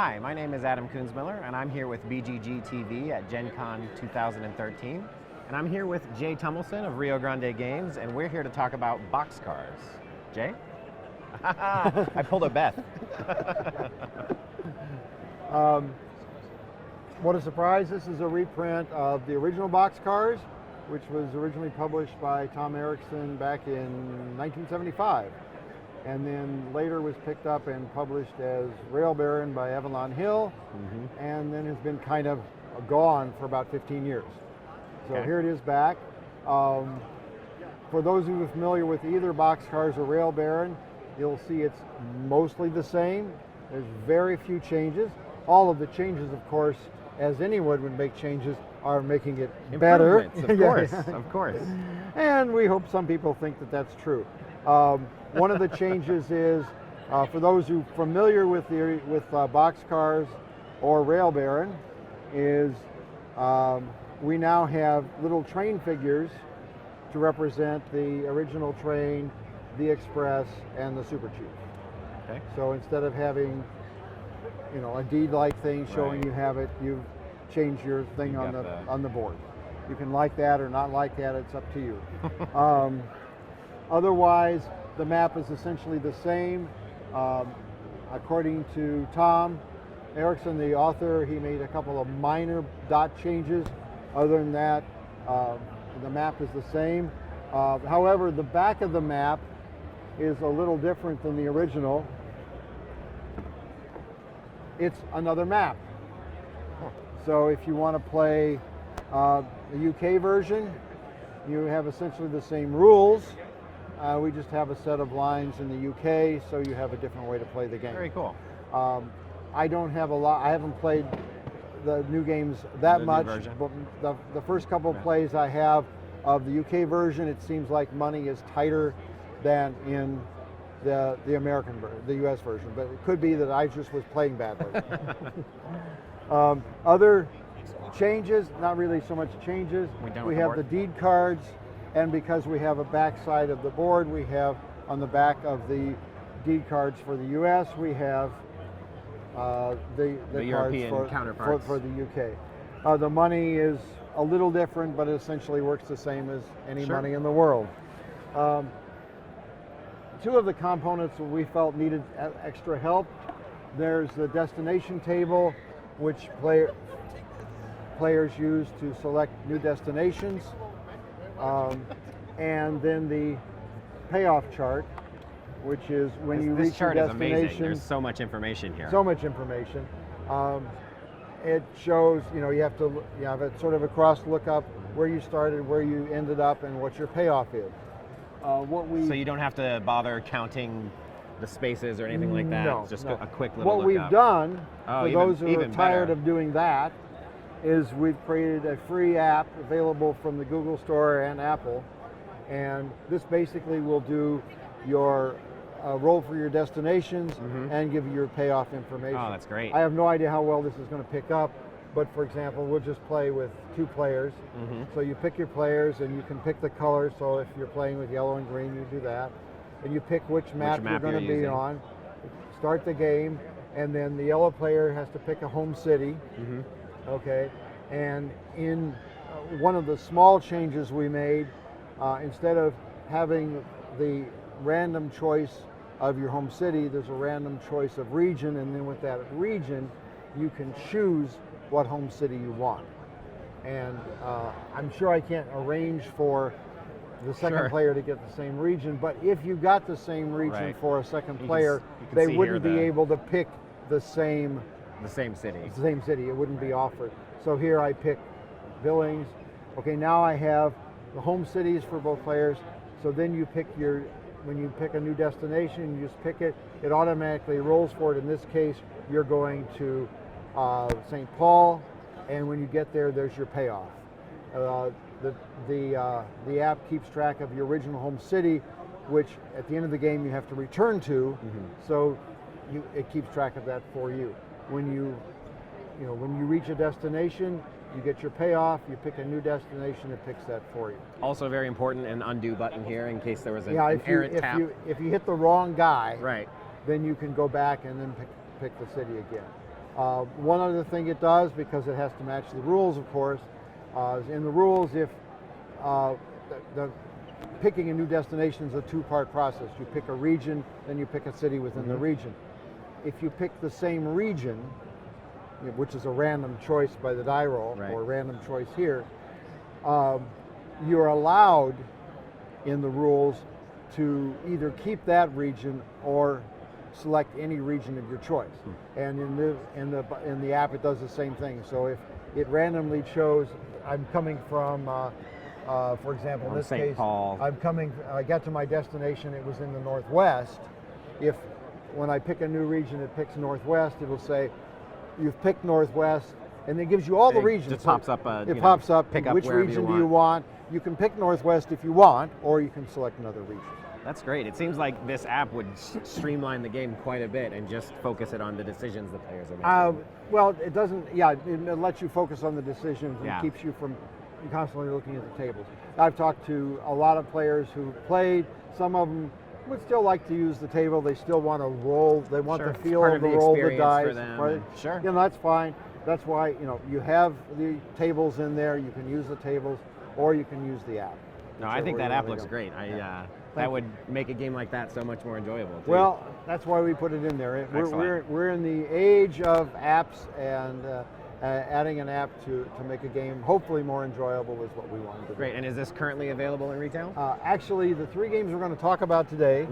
Hi, my name is Adam Kunzmiller, and I'm here with BGG TV at Gen Con 2013. And I'm here with Jay Tummelson of Rio Grande Games, and we're here to talk about Boxcars. Jay? I pulled a Beth. What a surprise. This is a reprint of the original Boxcars, which was originally published by Tom Erickson back in 1975. And then later was picked up and published as Rail Baron by Avalon Hill, and then has been kind of gone for about 15 years. So Okay. here it is back. For those who are familiar with either Boxcars or Rail Baron, you'll see it's mostly the same. There's very few changes. All of the changes, of course, as anyone would make changes, are making it better. Improvements, of course, of course. And we hope some people think that that's true. One of the changes is, for those who are familiar with Boxcars or Rail Baron, is we now have little train figures to represent the original train, the Express, and the Super Chief. Okay. So instead of having, a deed-like thing showing Right. you have it, you've changed your thing You on got on the board. You can like that or not like that, it's up to you. Otherwise, the map is essentially the same. According to Tom Erickson, the author, he made a couple of minor dot changes. Other than that, the map is the same. However, the back of the map is a little different than the original. It's another map. So if you want to play the UK version, you have essentially the same rules. We just have a set of lines in the UK, so you have a different way to play the game. Very cool. I don't have a lot. I haven't played the new games that The new much, version? but the first couple of plays I have of the UK version, it seems like money is tighter than in the American version, the US version. But it could be that I just was playing badly. Other changes, not really so much changes. We have the deed cards, and because we have a back side of the board, we have on the back of the deed cards for the US, we have the cards European counterparts. for the UK. The money is a little different, but it essentially works the same as any Sure. money in the world. Two of the components that we felt needed extra help. There's the destination table, which players use to select new destinations, and then the payoff chart, which is when you This reach your chart is amazing. destination. There's so much information here. So much information. It shows, you have a sort of a cross lookup where you started, where you ended up, and what your payoff is. So you don't have to bother counting the spaces or anything like that. No, It's just no. a quick little What look we've up. done, Oh, for even- those who are even tired better. of doing that, is we've created a free app available from the Google Store and Apple, and this basically will do your roll for your destinations and give you your payoff information. Oh, that's great. I have no idea how well this is going to pick up, but for example, we'll just play with 2 players. So you pick your players and you can pick the colors. So if you're playing with yellow and green, you do that. And you pick which map you're going to be using. on. Start the game, and then the yellow player has to pick a home city. Okay, and in one of the small changes we made, instead of having the random choice of your home city, there's a random choice of region, and then with that region, you can choose what home city you want. And I'm sure I can't arrange for the second Sure. player to get the same region, but if you got the same region Right. for a second You can player, you can they see wouldn't here be the- able to pick the same city. It wouldn't be offered. So here I pick Billings. Okay, now I have the home cities for both players. So then you pick when you pick a new destination, you just pick it. It automatically rolls for it. In this case, you're going to St. Paul, and when you get there, there's your payoff. The app keeps track of your original home city, which at the end of the game you have to return to. So it keeps track of that for you. When you reach a destination, you get your payoff, you pick a new destination, it picks that for you. Also very important, an undo button here in case there was an If errant tap. you hit the wrong guy, Right. then you can go back and then pick the city again. One other thing it does, because it has to match the rules, of course, is in the rules, if the picking a new destination is a two-part process. You pick a region, then you pick a city within the region. If you pick the same region, which is a random choice by the die roll, or random choice here, you're allowed in the rules to either keep that region or select any region of your choice. And in the app, it does the same thing. So if it randomly chose, I'm coming from, for example, in this St. case, Paul. I got to my destination, it was in the Northwest. If when I pick a new region, it picks Northwest, it will say, you've picked Northwest, and it gives you all the regions. It just pops up. It pops up. Pick up which region do you want? You can pick Northwest if you want, or you can select another region. That's great. It seems like this app would streamline the game quite a bit and just focus it on the decisions the players are making. Well, it doesn't. Yeah, it lets you focus on the decisions and keeps you from constantly looking at the tables. I've talked to a lot of players who played. Some of them would still like to use the table. They still want to roll. They want the feel of the roll the dice. For them. Sure. That's fine. That's why you have the tables in there. You can use the tables, or you can use the app. No, I think that app looks great. That would make a game like that so much more enjoyable, too. Well, that's why we put it in there. We're in the age of apps, and adding an app to make a game hopefully more enjoyable is what we wanted to do. Great. And is this currently available in retail? Actually, the three games we're going to talk about today,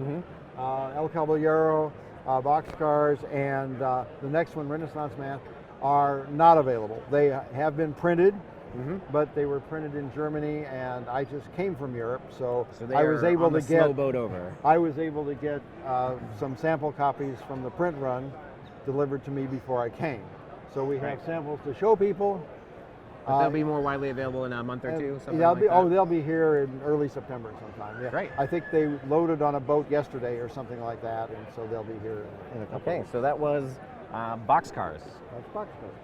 El Caballero, Boxcars, and the next one, Renaissance Man, are not available. They have been printed, but they were printed in Germany, and I just came from Europe, so I was able to get slow boat over. I was able to get some sample copies from the print run delivered to me before I came. So we have samples to show people. But they'll be more widely available in a month or two. They'll be here in early September sometime. Yeah. Great. I think they loaded on a boat yesterday or something like that, and so they'll be here in a couple. Okay, so that was Boxcars. That's Boxcars.